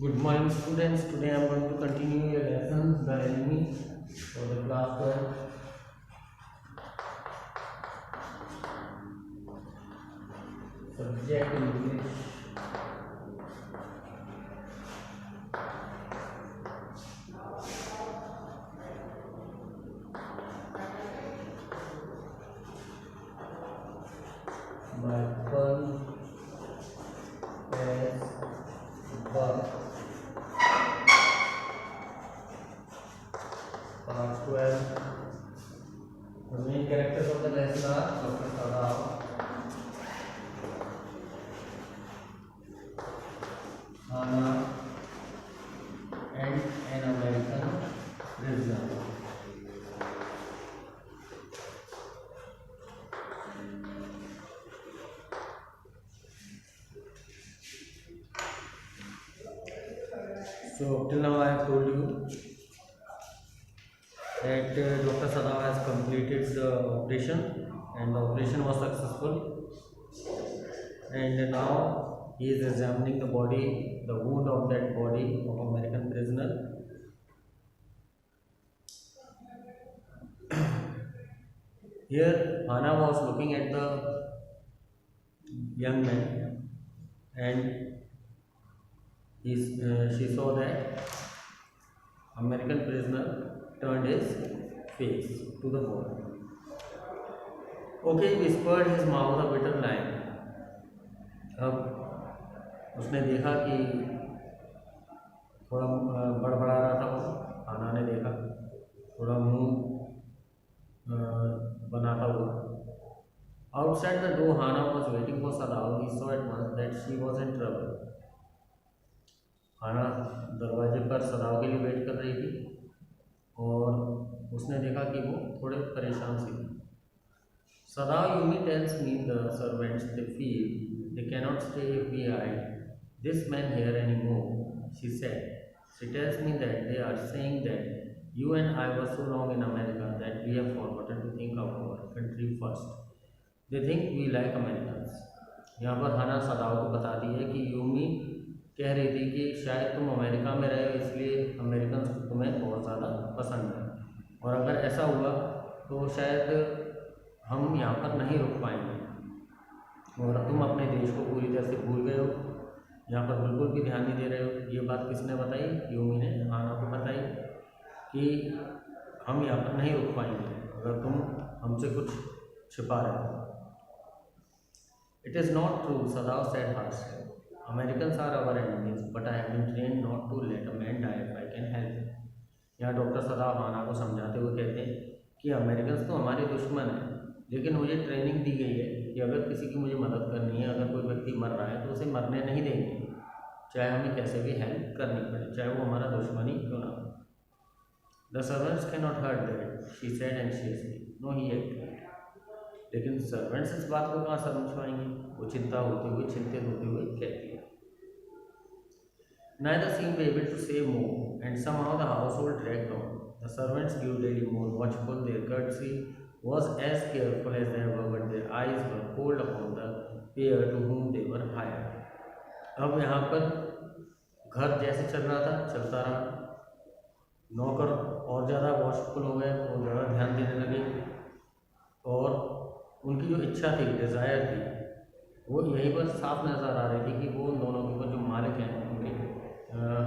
Good morning, students. Today I am going to continue your lessons, the enemy for the class 12 subject English. My fun as work, part 12. The main characters of the lesson are Dr. Sadao, Anna, and an American prisoner. So till now I have told you that Dr. Sadao has completed the operation and the operation was successful, and now he is examining the body, the wound of that body of American prisoner. Here Hannah was looking at the young man, and she saw that American prisoner turned his face to the wall. Okay, whispered his mouth a bitter line. अब उसने देखा कि थोड़ा बड़बड़ा रहा था वो। हाना ने देखा थोड़ा मुंह बनाता हुआ। Outside the door, Hannah was waiting for Sadao. He saw at once that she was in trouble. हाना दरवाजे पर सदाव के लिए वेट कर रही थी और उसने देखा कि वो थोड़े परेशान सी थी। Sadao Yumi tells me the servants they feel they cannot stay if we hide this man here anymore, she said. She tells me that they are saying that you and I were so long in America that we have forgotten to think of our country first. They think we like Americans. यहाँ पर हाना सदाव को बताती है कि Yumi कह रही थी कि शायद तुम अमेरिका में रहे हो इसलिए अमेरिकन तुम्हें बहुत ज़्यादा पसंद है, और अगर ऐसा हुआ तो शायद हम यहाँ पर नहीं रुक पाएंगे और तुम अपने देश को पूरी तरह से भूल गए हो, यहाँ पर बिल्कुल भी ध्यान नहीं दे रहे हो। ये बात किसने बताई? यूमी ने हाना को बताई कि हम यहाँ पर नहीं रुक पाएंगे अगर तुम हमसे कुछ छिपा रहे हो। It is not true, Sadao said harshly. Americans are our enemies, but I have been trained not to let a man die if I can help it. यहाँ डॉक्टर सदाव हाना को समझाते हुए कहते हैं कि अमेरिकन तो हमारे दुश्मन हैं, लेकिन मुझे ट्रेनिंग दी गई है कि अगर किसी की मुझे मदद करनी है, अगर कोई व्यक्ति मर रहा है तो उसे मरने नहीं देंगे, चाहे हमें कैसे भी हेल्प करनी पड़े, चाहे वो हमारा दुश्मन ही क्यों ना हो। The servants cannot hurt that, she said anxiously. No, he agreed. लेकिन सर्वेंट्स इस बात को कहाँ समझ पाएंगे? वो चिंतित होते हुए कहती है। Neither seemed able to say more, and somehow the household dragged on. The servants grew daily more watchful, their courtesy was as careful as ever, but their eyes were cold upon the pair to whom they were hired. अब यहाँ पर घर जैसे चल रहा था चलता रहा, नौकर और ज़्यादा वॉचफुल हो गए, और ज़्यादा ध्यान देने लगे, और उनकी जो इच्छा थी, डिज़ायर थी, वो यहीं पर साफ नज़र आ रही थी कि वो दोनों के ऊपर जो मालिक हैं उनके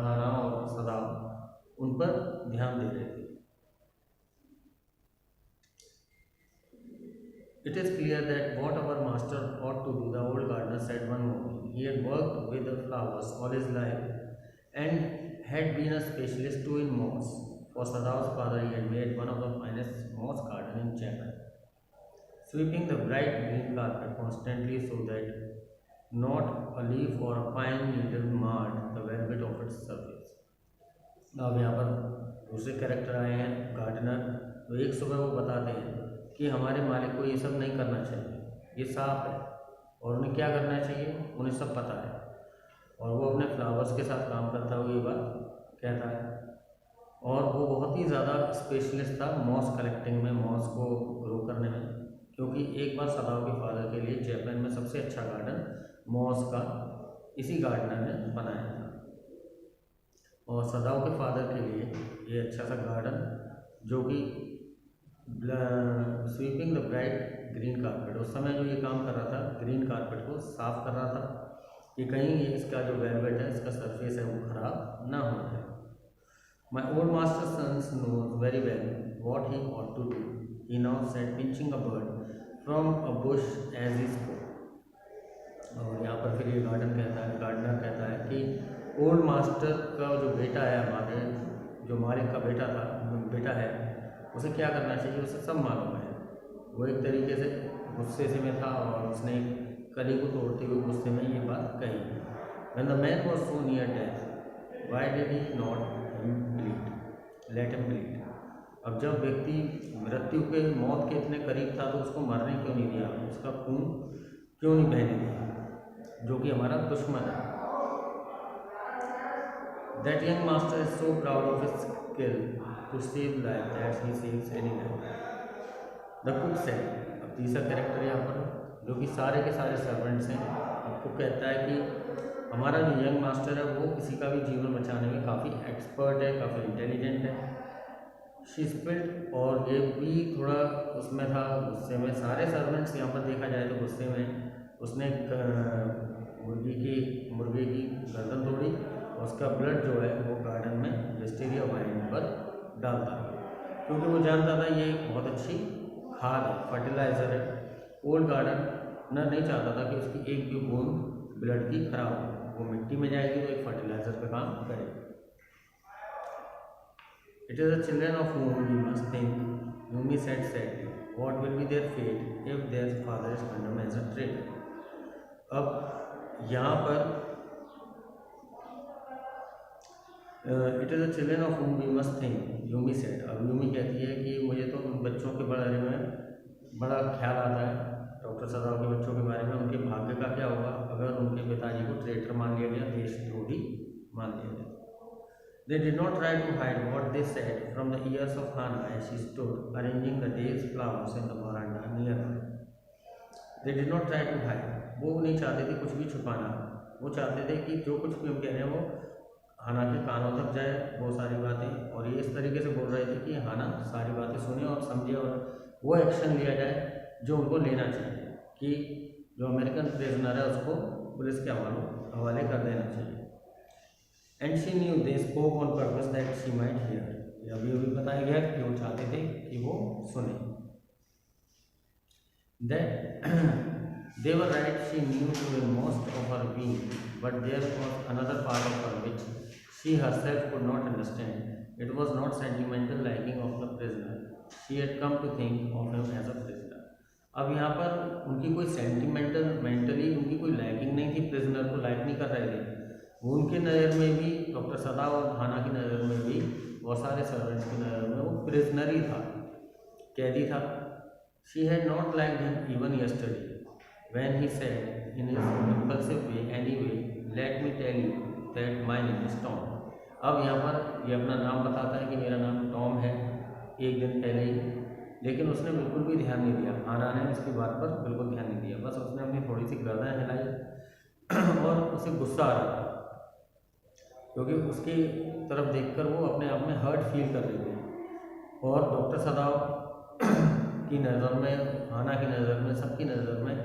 हाना और सदाव उन पर ध्यान दे रहे थे। It is clear that what our master ought to do, the old gardener said one morning. He had worked with the flowers all his life and had been a specialist too in moss. For Sadav's father, he had made one of the finest moss garden in Japan, sweeping the bright green carpet constantly so that not a leaf or a pine needle marred the velvet of its surface. अब यहाँ पर दूसरे character आए हैं, gardener. तो एक सुबह वो बताते हैं कि हमारे मालिक को ये सब नहीं करना चाहिए, ये साफ है, और उन्हें क्या करना चाहिए उन्हें सब पता है, और वो अपने फ्लावर्स के साथ काम करता हुआ ये बात कहता है। और वो बहुत ही ज़्यादा स्पेशलिस्ट था मॉस कलेक्टिंग में, मॉस को ग्रो करने में, क्योंकि एक बार सदाव के फादर के लिए जापान में सबसे अच्छा गार्डन मॉस का इसी गार्डनर ने बनाया था। और सदाओं के फादर के लिए ये अच्छा सा गार्डन, जो कि sweeping the bright green carpet, उस समय जो ये काम कर रहा था ग्रीन कारपेट को साफ कर रहा था कि कहीं ये इसका जो वेलवेट है, इसका सरफेस है, वो खराब ना हो जाए। My old master sons knows very well what he ought to do, he now said pinching a bird from a bush as he spoke. और यहाँ पर फिर ये गार्डनर कहता है कि ओल्ड मास्टर का जो बेटा है, हमारे जो मालिक का बेटा है, उसे क्या करना चाहिए उसे सब मालूम है। वो एक तरीके से गुस्से से में था और उसने कली को तोड़ते हुए गुस्से में ये बात कही। When the man was so near death, why did he not let him bleed? अब जब व्यक्ति मृत्यु के मौत के इतने करीब था तो उसको मरने क्यों नहीं दिया, उसका खून क्यों नहीं बहने दिया, जो कि हमारा दुश्मन है। That young master is so proud of his skill to save life that he saves any life. The cook said, अब तीसरा कैरेक्टर यहाँ पर जो कि सारे के सारे सर्वेंट्स हैं, आपको कहता है कि हमारा जो यंग मास्टर है वो किसी का भी जीवन बचाने में काफ़ी एक्सपर्ट है, काफ़ी इंटेलिजेंट है। शी स्पिल्ड, और ये भी थोड़ा उसमें था गुस्से में। सारे सर्वेंट्स यहाँ पर देखा जाए तो गुस्से में उसने मुर्गे की गर्दन तोड़ी, उसका ब्लड जो है वो गार्डन में विस्टेरिया वाइन पर डालता है, क्योंकि वो जानता था ये बहुत अच्छी खाद है, फर्टिलाइज़र है। ओल्ड गार्डनर नहीं चाहता था कि उसकी एक भी बूंद ब्लड की खराब हो, वो मिट्टी में जाएगी तो एक फर्टिलाइज़र का काम करेगी। It is the children of whom we must think, Yumi said sadly. What will be their fate if their father is condemned as a traitor? अब यहाँ पर it is the children of whom we must think, Yumi said. अब Yumi कहती है कि मुझे तो उन बच्चों के बारे में बड़ा ख्याल आता है, डॉक्टर सदाव के बच्चों के बारे में। उनके भाग्य का क्या होगा अगर उनके पिताजी को ट्रेटर मान लिया गया, देशद्रोही मान लिया गया। They did not try to hide what they said from the ears of Hannah as she stood arranging the day's flowers in the veranda near her. They did not try to hide. वो नहीं चाहते थे कुछ भी छुपाना, वो चाहते थे कि जो कुछ भी हम कह रहे हैं वो हाना के कानों तक जाए, वो सारी बातें। और ये इस तरीके से बोल रहे थे कि हाना सारी बातें सुने और समझे और वो एक्शन लिया जाए जो उनको लेना चाहिए, कि जो अमेरिकन प्रिजनर है उसको पुलिस के हवाले कर देना चाहिए। And she knew they spoke on purpose that she might here. अभी अभी बताया गया कि वो चाहते थे कि वो सुने। They were right, she knew to most of her being, but there was another part of her which she herself could not understand. It was not sentimental liking of the prisoner. She had come to think of him as a prisoner. अब यहाँ पर उनकी कोई mentally उनकी कोई liking नहीं थी, prisoner को लाइक नहीं कर रहे थे वो। उनकी नज़र में भी, डॉक्टर सदा और हाना की नज़र में भी, बहुत सारे सर्वेंट्स की नज़र में वो प्रिजनर ही था, कैदी था। She had not liked him even yesterday when he said in his impulsive way, anyway let me tell you that my name is Tom. अब यहाँ पर ये अपना नाम बताता है कि मेरा नाम टॉम है, एक दिन पहले ही। लेकिन उसने बिल्कुल भी ध्यान नहीं दिया, हाना ने उसकी बात पर बिल्कुल ध्यान नहीं दिया। बस उसने अपनी थोड़ी सी गर्दन हिलाई और उसे गुस्सा आ रहा था, क्योंकि उसकी तरफ देखकर वो अपने आप में हर्ट फील कर रही थी। और डॉक्टर सदाव की नज़र में, हाना की नज़र में, सबकी नज़र में,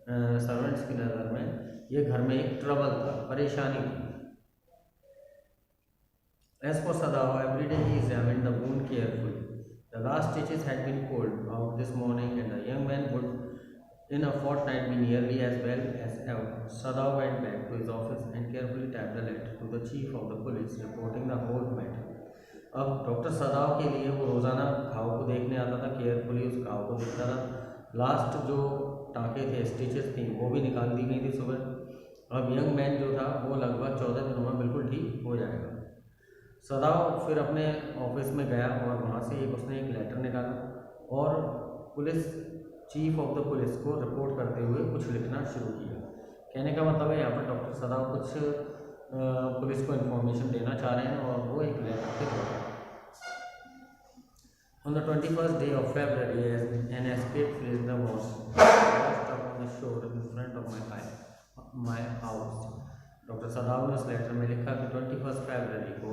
सर्वेंट्स की नज़र में ये घर में एक ट्रबल था, परेशानी थी। As for Sadao, every day he examined the wound carefully. The last stitches had been pulled out this morning and the young man would in a fortnight be nearly as well as ever. Sadao went back to his office and carefully typed a letter to the chief of the police reporting the whole matter. अब doctor सदाव के लिए वो रोज़ाना घाव को देखने आता था, केयरफुली उस घाव को देखता था। लास्ट जो टाँके थे, स्टिचेस थी, वो भी निकाल दी गई थी सुबह। अब यंग मैन जो था वो लगभग 14 दिनों में बिल्कुल ठीक हो जाएगा। सदाव फिर अपने ऑफिस में गया और वहाँ से उसने एक लेटर निकाला और police chief of the police को रिपोर्ट करते हुए कुछ लिखना शुरू किया। कहने का मतलब है यहाँ पर डॉक्टर सदाव कुछ पुलिस को इन्फॉर्मेशन देना चाह रहे हैं और वो एक लेटर के द्वारा। On the 21st day of February, an escaped prisoner was washed up on the shore in front of my house. Doctor doctor Sadao ने उस लेटर में लिखा कि 21 फरवरी को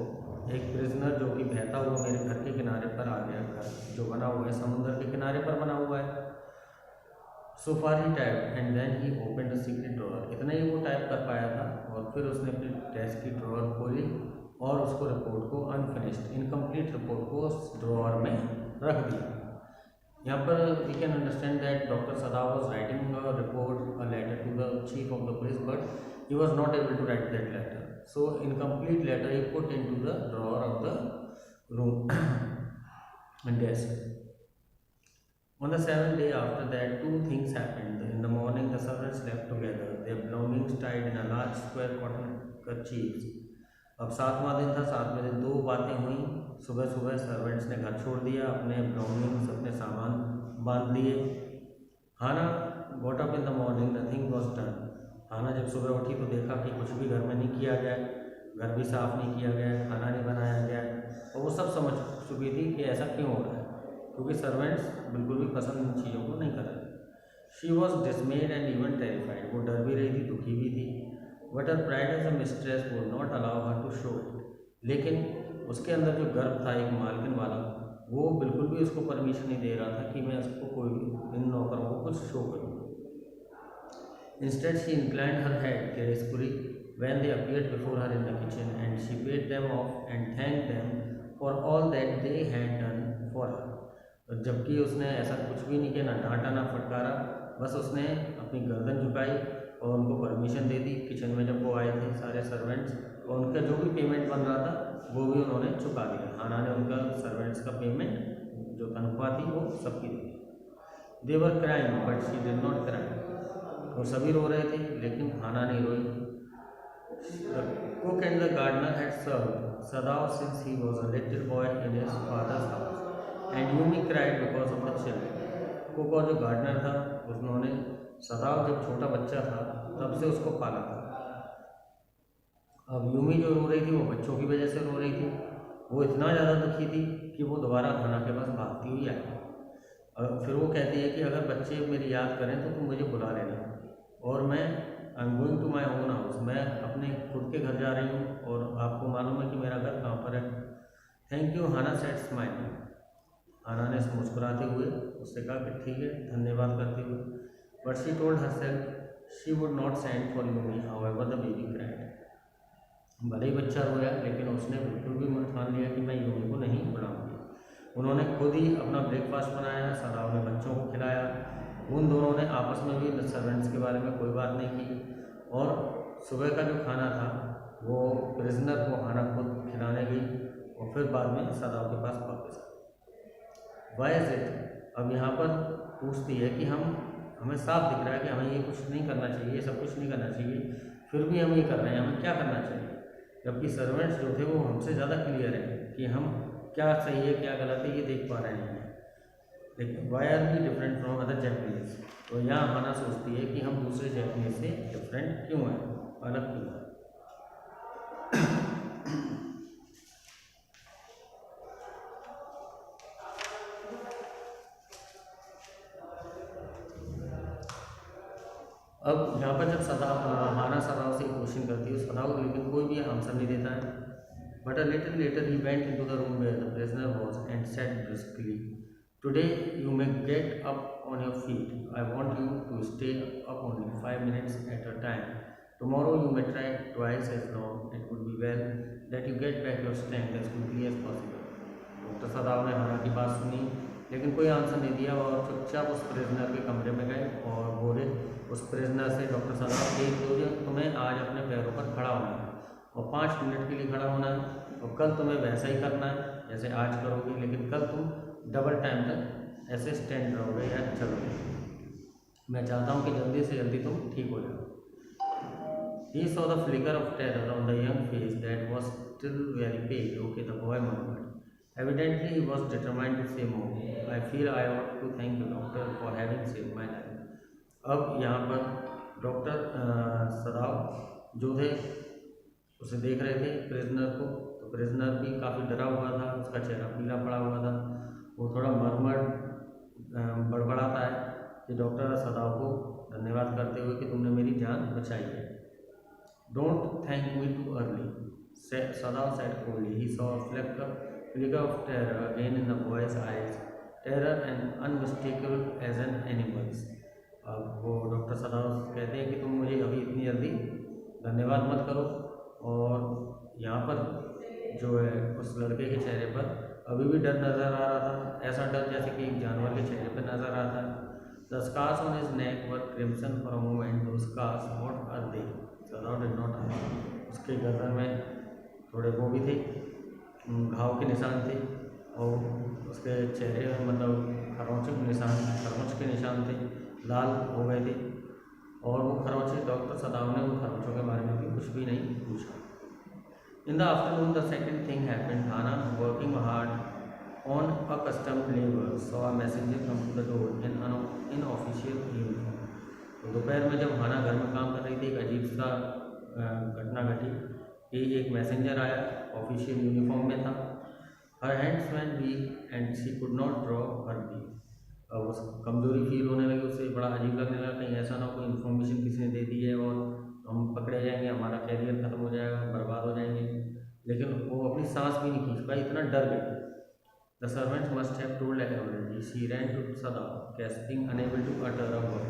एक प्रिजनर जो कि बहता हुआ मेरे घर के किनारे पर आ गया। घर जो बना हुआ है समुद्र के किनारे पर बना हुआ है। So far he type and then he open the secret drawer. इतना ही वो टाइप कर पाया था और फिर उसने अपनी डेस्क की ड्रॉअर खोली और उसको रिपोर्ट को अनफिनिश्ड इनकम्प्लीट रिपोर्ट को उस ड्रॉअर में रख दिया। यहाँ पर we can understand that doctor Sadao was writing a report a letter to the chief of the police but he was not able to write that letter. So incomplete letter he put into the drawer of the room and desk. On the 7th day after that, two things happened. In the morning, the servants slept together, their belongings tied in a large square cotton kerchiefs. अब 7वां दिन था। 7वें दिन दो बातें हुई। सुबह सुबह servants ने घर छोड़ दिया, अपने बिलोंगिंग्स अपने सामान बांध दिए। Hana got up in the morning, nothing was done. Hana जब सुबह उठी तो देखा कि कुछ भी घर में नहीं किया गया, घर भी साफ़ नहीं किया गया, खाना नहीं बनाया गया। और वो सब समझ चुकी थी कि ऐसा क्यों हो रहा है, क्योंकि सर्वेंट्स बिल्कुल भी पसंद इन चीज़ों को नहीं कर रहे। She was dismayed and even terrified. वो डर भी रही थी, दुखी भी थी। But her pride as a mistress would not allow her to show it. लेकिन उसके अंदर जो गर्व था एक मालकिन वाला, वो बिल्कुल भी उसको परमिशन नहीं दे रहा था कि मैं उसको कोई इन नौकरों को कुछ शो करूँ। Instead, she inclined her head gracefully when they appeared before her in the kitchen, and she paid them off and thanked them for all that they had done for her. जबकि उसने ऐसा कुछ भी नहीं किया, ना डांटा ना फटकारा, बस उसने अपनी गर्दन झुकाई और उनको परमिशन दे दी। किचन में जब वो आए थे सारे सर्वेंट्स, और उनका जो भी पेमेंट बन रहा था वो भी उन्होंने चुका दिया। हाना ने उनका सर्वेंट्स का पेमेंट जो तनख्वाह थी वो सबकी दी। They were crying but she did not cry. वो सभी रो रहे थे लेकिन हाना नहीं रोई। The cook and the gardener had served Sadao since he was a little boy in his father's house and Yumi cried because of the children. Cook और जो गार्डनर था उन्होंने सदाव जब छोटा बच्चा था तब से उसको पाला था। अब यूमी जो रो रही थी वो बच्चों की वजह से रो रही थी। वो इतना ज़्यादा दुखी थी कि वो दोबारा हाना के पास भागती हुई आई। और फिर वो कहती है कि अगर बच्चे मेरी याद करें तो तुम मुझे बुला लेना, और मैं I am going to my own house, मैं अपने खुद के घर जा रही हूँ और आपको मालूम है कि मेरा घर कहाँ पर है। Thank you Hana said smiling. Hana ने मुस्कुराते हुए उससे कहा कि ठीक है, धन्यवाद करते हुए। But she told herself she would not send for Yumi however the baby cried. भले ही बच्चा रोया लेकिन उसने बिल्कुल भी मन ठान लिया कि मैं यूमी को नहीं बुलाऊंगी। उन्होंने खुद ही अपना ब्रेकफास्ट बनाया, सदाव ने बच्चों को खिलाया। उन दोनों ने आपस में भी सर्वेंट्स के बारे में कोई बात नहीं की, और सुबह का जो खाना था वो प्रिजनर को हाना खुद खिलाने गई और फिर बाद में सदाव के पास वापस आई। Y is it? अब यहाँ पर पूछती है कि हमें साफ दिख रहा है कि हमें ये कुछ नहीं करना चाहिए, ये सब कुछ नहीं करना चाहिए, फिर भी हम ये कर रहे हैं, हमें क्या करना चाहिए? जबकि सर्वेंट्स जो थे वो हमसे ज़्यादा क्लियर है कि हम क्या सही है क्या गलत है ये देख पा रहे हैं। लेकिन why are we different from other Japanese? तो यहाँ हाना सोचती है कि हम दूसरे जैपनीज से डिफरेंट क्यों हैं, अलग क्यों हैं। अब यहाँ पर जब हाना सदाव से क्वेश्चन करती है, सदाव लेकिन कोई भी आंसर नहीं देता है। But a little later he went into the room where the prisoner was and said briskly, today you may get up on your feet, I want you to stay up only 5 minutes at a time, tomorrow you may try twice as long, it would be well that you get back your strength as quickly as possible. Doctor Sadao ने Hana की बात सुनी लेकिन कोई answer नहीं दिया और चुपचाप उस प्रिजनर के कमरे में गए और बोले उस प्रिजनर से, डॉक्टर सदाव एक दो दिन तुम्हें आज अपने पैरों पर खड़ा होना है और 5 मिनट के लिए खड़ा होना है, और कल तुम्हें वैसा ही करना है जैसे आज करोगे, लेकिन कल तुम डबल टाइम तक ऐसे स्टैंड रहोगे या चलोगे। मैं चाहता हूँ कि जल्दी से जल्दी तुम ठीक हो जाओ। He saw the flicker of terror on the young face that was still very pale. Okay, the boy murmured. Evidently, he was determined to say more. I feel I ought to thank you, doctor, for having saved my life. अब यहाँ पर doctor सदाव जो थे उसे देख रहे थे prisoner को, तो प्रिजनर भी काफ़ी डरा हुआ था, उसका चेहरा पीला पड़ा हुआ था। वो थोड़ा मरमर बड़बड़ाता है कि डॉक्टर सदाव को धन्यवाद करते हुए कि तुमने मेरी जान बचाई है। Don't thank me too early, Sadav said coldly. He saw a flicker of terror again in the boy's eyes, terror and unmistakable as an animal's. अब वो डॉक्टर सदाव कहते हैं कि तुम मुझे अभी इतनी जल्दी धन्यवाद मत करो। और यहाँ पर जो है उस लड़के के चेहरे पर अभी भी डर नज़र आ रहा था, ऐसा डर जैसे कि एक जानवर के चेहरे पर नज़र आता है। The scars on his neck were crimson for a moment, those scars what are they? Sadao did not answer. उसके गर्दन में थोड़े वो भी थे, घाव के निशान थे, और उसके चेहरे में मतलब खरोंच के निशान थे, लाल हो गए थे। और वो खरोंचे, डॉक्टर सदाव ने उन खरोंचों के बारे में भी कुछ भी नहीं पूछा। In the afternoon, the second thing happened. Hana, working hard on accustomed labor, saw a messenger come to the door in an inofficial uniform. तो दोपहर में जब हाना घर में काम कर रही थी, एक अजीब सा घटना घटी कि एक मैसेंजर आया, ऑफिशियल यूनिफॉर्म में था। Her hands were weak and she could not draw her be. अब उस कमजोरी फील होने लगी, उससे बड़ा अजीब लगने लगा, कहीं ऐसा ना कोई इन्फॉर्मेशन किसी ने दे दी है और हम पकड़े जाएंगे, हमारा कैरियर खत्म हो जाएगा, बर्बाद हो जाएंगे। लेकिन वो अपनी सांस भी नहीं खींच पाई, इतना डर गई। The servants must have told everybody, she ran to Sadao gasping, unable to utter a word.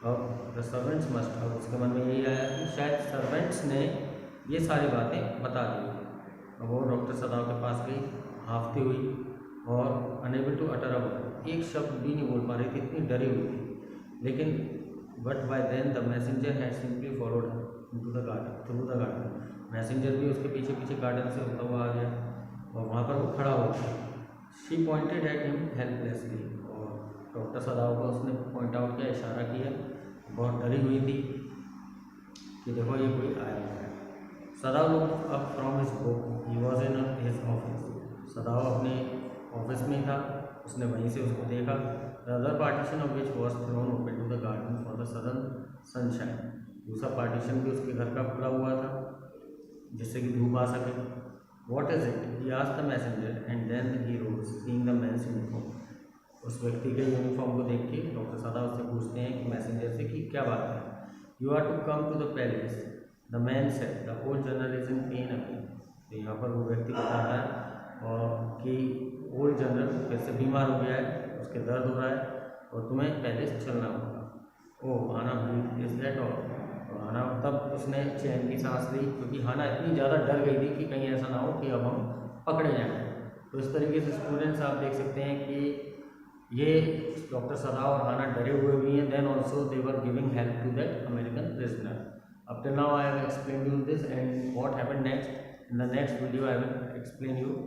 अब द सर्वेंट्स मस्ट, अब उसके मन में यही आया कि शायद सर्वेंट्स ने ये सारी बातें बता दी। अब वो डॉक्टर सदाव के पास गई हाफती हुई और unable to utter a word, एक शब्द भी नहीं बोल पा रही थी, इतनी डरी हुई थी। लेकिन but by then the messenger had simply followed into the garden, through the garden. Messenger भी उसके पीछे पीछे गार्डन से होता हुआ आ गया और वहाँ पर वो खड़ा हो गया। She pointed at him helplessly, और डॉक्टर सदाव को उसने पॉइंट आउट किया, इशारा किया, बहुत डरी हुई थी कि देखो ये कोई आया है। Sadao looked up from his book, he was in his office. Sadao अपने ऑफिस में था, उसने वहीं से उसको देखा। The other partition of which was thrown open to the garden for the sudden sunshine. दूसरा पार्टीशन भी उसके घर का खुला हुआ था जिससे कि धूप आ सके। What is it? He asked the messenger and then he rose seeing the man's uniform. उस व्यक्ति के यूनिफॉर्म को देख के डॉक्टर सदाव उससे पूछते हैं कि मैसेंजर से कि क्या बात है। You are to come to the palace, the man said, the old general is in pain again. तो यहाँ पर वो व्यक्ति बता रहा है और कि ओल्ड जनरल फिर से बीमार हो गया है, उसके दर्द हो रहा है और तुम्हें पैलेस चलना होगा। ओह हाना, इज दैट ऑल? और हाना तब उसने चैन की सांस ली, क्योंकि हाना इतनी ज़्यादा डर गई थी कि कहीं ऐसा ना हो कि अब हम पकड़े जाएं। तो इस तरीके से स्टूडेंट्स आप देख सकते हैं कि ये डॉक्टर सदाव और हाना डरे हुए भी हैं। Then also they were giving help to that American prisoner. Up till now I have explained you this, and what happened next. In the next video I will explain you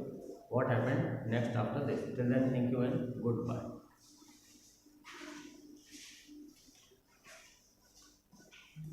what happened next after this. Till then, thank you and goodbye.